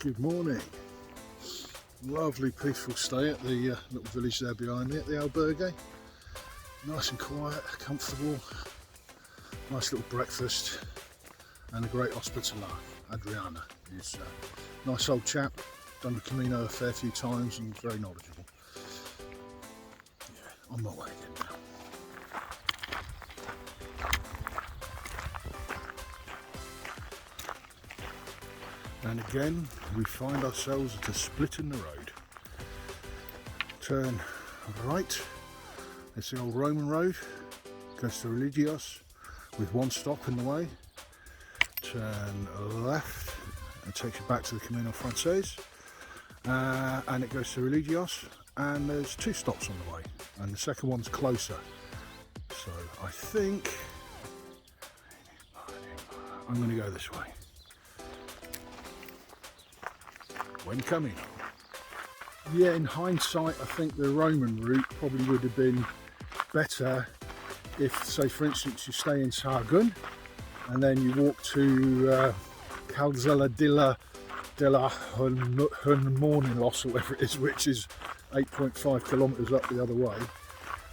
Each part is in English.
Good morning. Lovely peaceful stay at the little village there behind me at the albergue. Nice and quiet, comfortable, nice little breakfast and a great hospitaller. Adriana is a nice old chap, done the Camino a fair few times and very knowledgeable. Yeah, on my way again now. And again, we find ourselves at a split in the road. Turn right, it's the old Roman road, goes to Religios with one stop in the way. Turn left, it takes you back to the Camino Frances, and it goes to Religios, and there's two stops on the way, and the second one's closer. So I think I'm going to go this way. When coming. Yeah, in hindsight, I think the Roman route probably would have been better if, say, for instance, you stay in Sahagún and then you walk to Calzella de la Hormonilos, or whatever it is, which is 8.5 kilometres up the other way,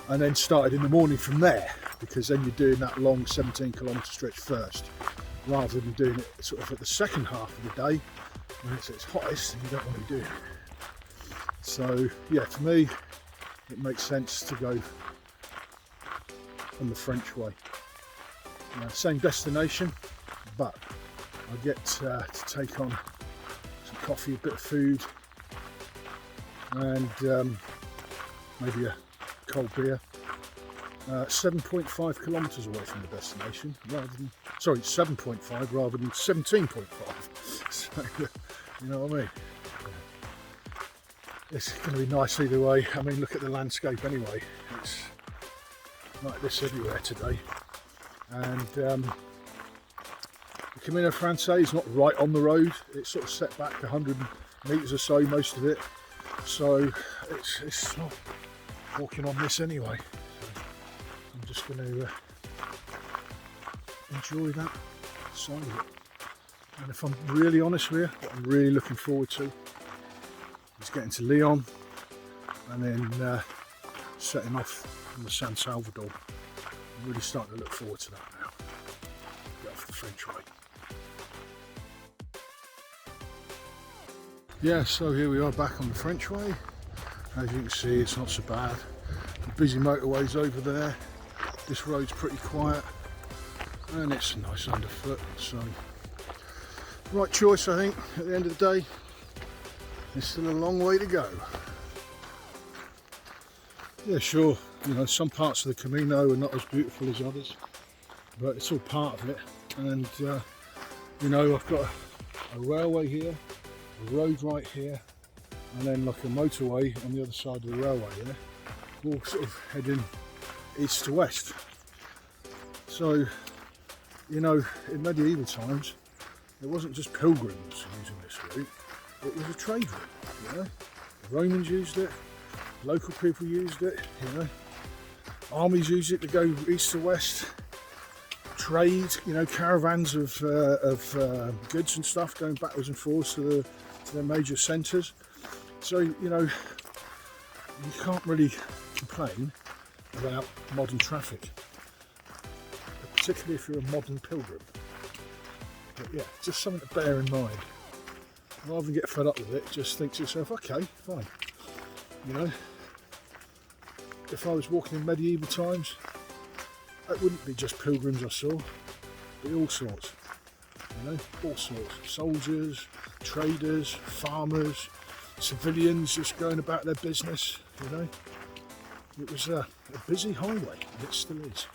and then started in the morning from there, because then you're doing that long 17 kilometre stretch first, rather than doing it sort of at the second half of the day when it's its hottest and you don't want to be doing it. So yeah, for me it makes sense to go on the French way. Same destination, but I get to take on some coffee, a bit of food, and maybe a cold beer. 7.5 kilometres away from the destination, rather than, sorry, 7.5 rather than 17.5. So, you know what I mean? It's going to be nice either way. I mean, look at the landscape anyway. It's like this everywhere today. And the Camino Frances is not right on the road. It's sort of set back 100 metres or so, most of it. So it's not walking on this anyway. I'm just going to enjoy that side of it. And if I'm really honest with you, what I'm really looking forward to is getting to Leon and then setting off on the San Salvador. I'm really starting to look forward to that now. Get off the French way. Yeah, so here we are back on the French way. As you can see, it's not so bad. The busy motorways over there. This road's pretty quiet and it's nice underfoot, so right choice, I think. At the end of the day, it's still a long way to go. Yeah, sure, you know, some parts of the Camino are not as beautiful as others, but it's all part of it. And you know, I've got a railway here, a road right here, and then like a motorway on the other side of the railway, yeah, all sort of heading east to west. So, you know, in medieval times, it wasn't just pilgrims using this route, it was a trade route, you know. The Romans used it, local people used it, you know. Armies used it to go east to west, trade, you know, caravans of goods and stuff going backwards and forwards to their major centres. So, you know, you can't really complain about modern traffic, particularly if you're a modern pilgrim. But yeah, just something to bear in mind. Rather than get fed up with it, just think to yourself, okay, fine. You know, if I was walking in medieval times, it wouldn't be just pilgrims I saw, it'd be all sorts. You know, all sorts. Soldiers, traders, farmers, civilians just going about their business, you know. It was a busy highway, and it still is.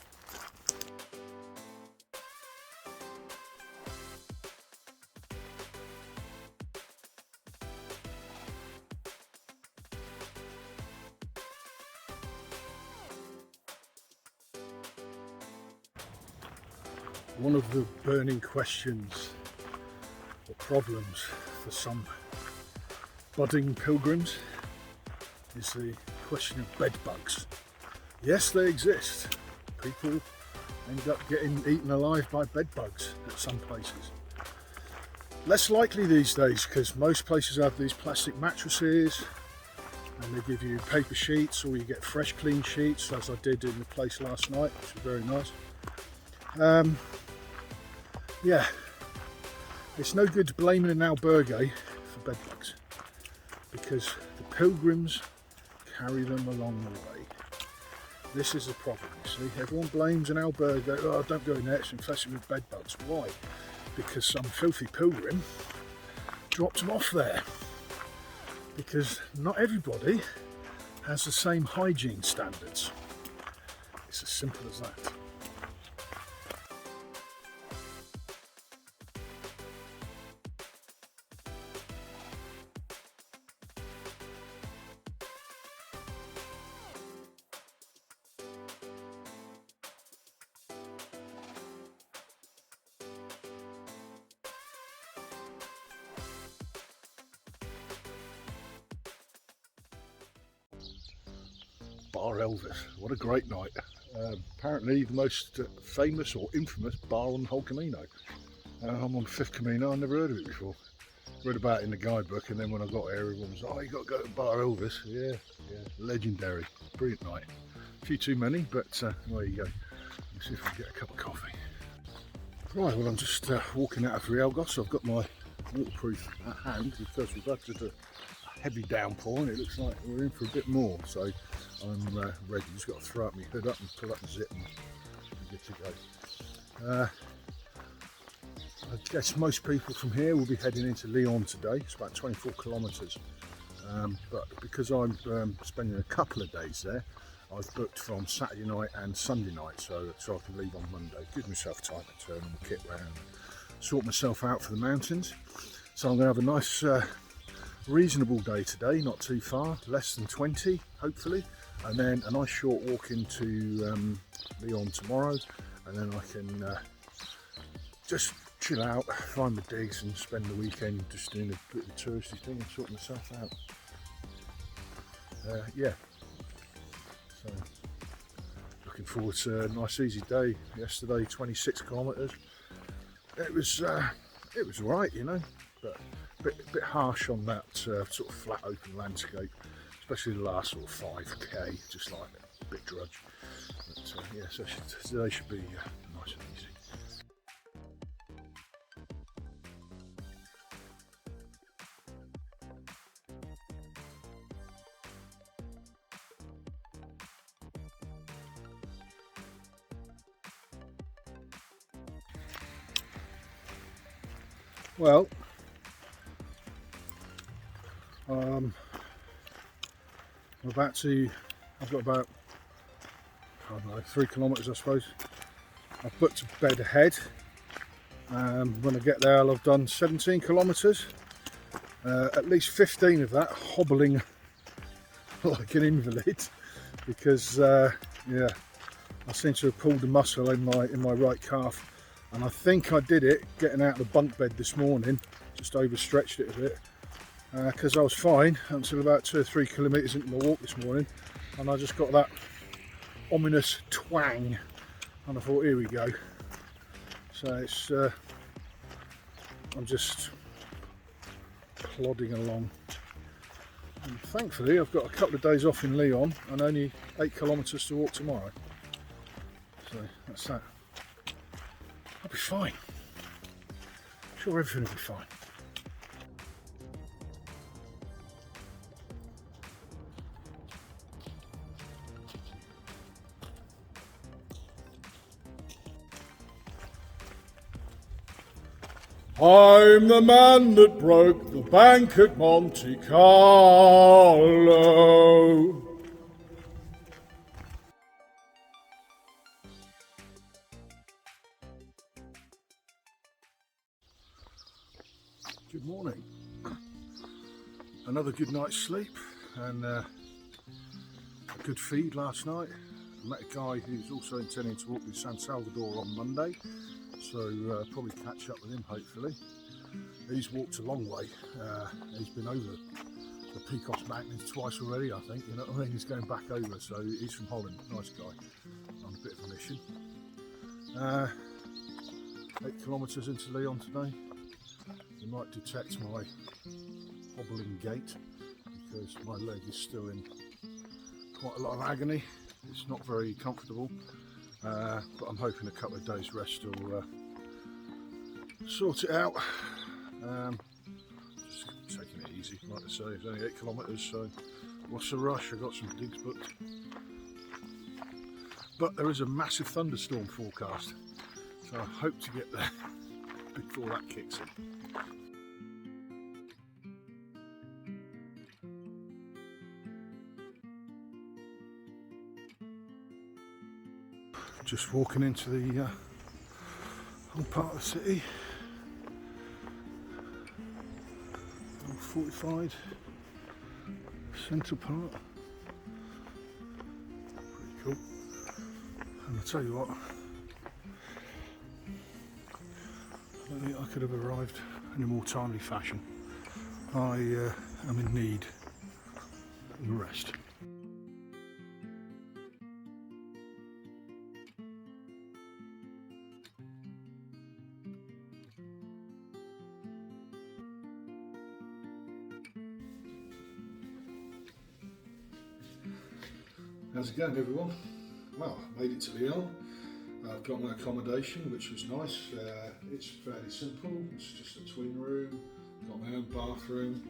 One of the burning questions or problems for some budding pilgrims is the question of bed bugs. Yes, they exist. People end up getting eaten alive by bed bugs at some places. Less likely these days because most places have these plastic mattresses and they give you paper sheets, or you get fresh clean sheets, as I did in the place last night, which was very nice. Yeah, it's no good blaming an albergue for bed bugs, because the pilgrims carry them along the way. This is the problem, you see. Everyone blames an albergue. Oh, don't go in there, it's infested with bed bugs. Why? Because some filthy pilgrim dropped them off there. Because not everybody has the same hygiene standards. It's as simple as that. Bar Elvis, what a great night. Apparently the most famous or infamous bar on the whole Camino. I'm on the 5th Camino, I never heard of it before. Read about it in the guidebook, and then when I got here everyone was, oh, you got to go to Bar Elvis. Yeah, legendary, brilliant night. A few too many, but there you go. Let's see if I can get a cup of coffee. Right, well I'm just walking out of Rialgos, so I've got my waterproof at hand because we've had just a heavy downpour and it looks like we're in for a bit more, so I'm ready. Just got to throw up my hood up and pull up the zip and good to go. I guess most people from here will be heading into Lyon today. It's about 24 kilometres, but because I'm spending a couple of days there, I've booked from Saturday night and Sunday night, so I can leave on Monday. Give myself time to turn my kit round, sort myself out for the mountains. So I'm going to have a nice reasonable day today, not too far, less than 20 hopefully, and then a nice short walk into Lyon tomorrow, and then I can just chill out, find my digs and spend the weekend just doing a bit of a touristy thing and sort myself out. Yeah, so looking forward to a nice easy day. Yesterday 26 kilometres, it was right, you know, but a bit harsh on that sort of flat open landscape, especially the last sort of 5k, just like a bit drudge. But yeah, so today should be nice and easy. Well, I've got about, I don't know, 3 kilometres I suppose. I've booked a bed ahead. When I get there I'll have done 17 kilometres, at least 15 of that hobbling like an invalid, because yeah, I seem to have pulled a muscle in my right calf, and I think I did it getting out of the bunk bed this morning, just overstretched it a bit, because I was fine until about 2 or 3 kilometres into my walk this morning, and I just got that ominous twang, and I thought, here we go. So it's I'm just plodding along, and thankfully I've got a couple of days off in Lyon and only 8 kilometres to walk tomorrow, so that's that. I'll be fine. I'm sure everything will be fine. I'm the man that broke the bank at Monte Carlo. Good morning. Another good night's sleep and a good feed last night. I met a guy who's also intending to walk with San Salvador on Monday, so probably catch up with him hopefully. He's walked a long way. He's been over the Picos Mountains twice already, I think, you know what I mean? He's going back over, so he's from Holland, nice guy, on a bit of a mission. 8 kilometres into Lyon today. You might detect my hobbling gait because my leg is still in quite a lot of agony. It's not very comfortable, but I'm hoping a couple of days rest will sort it out. Just taking it easy, like I say. It's only 8 kilometres, so what's the rush? I've got some digs booked. But there is a massive thunderstorm forecast, so I hope to get there before that kicks in. Just walking into the whole part of the city. Fortified Central Park. Pretty cool. And I'll tell you what, I don't think I could have arrived in a more timely fashion. I am in need of rest. How's it going, everyone? Well, I made it to Lyon. I've got my accommodation, which was nice. It's fairly simple. It's just a twin room. Got my own bathroom.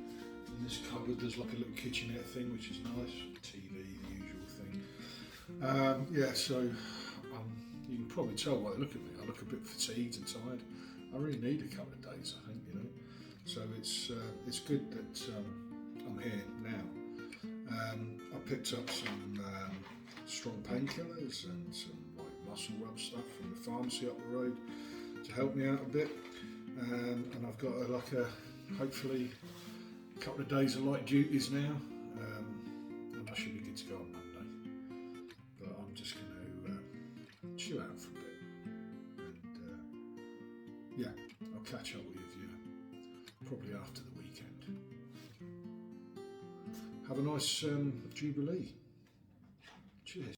In this cupboard, there's like a little kitchenette thing, which is nice. TV, the usual thing. Yeah, so you can probably tell by the look at me. I look a bit fatigued and tired. I really need a couple of days, I think, you know. So it's good that I'm here now. I picked up some strong painkillers and some like muscle rub stuff from the pharmacy up the road to help me out a bit, and I've got hopefully a couple of days of light duties now, and I should be good to go on Monday. But I'm just going to chill out for a bit, and yeah, I'll catch up with you probably after the weekend. Have a nice Jubilee. Cheers.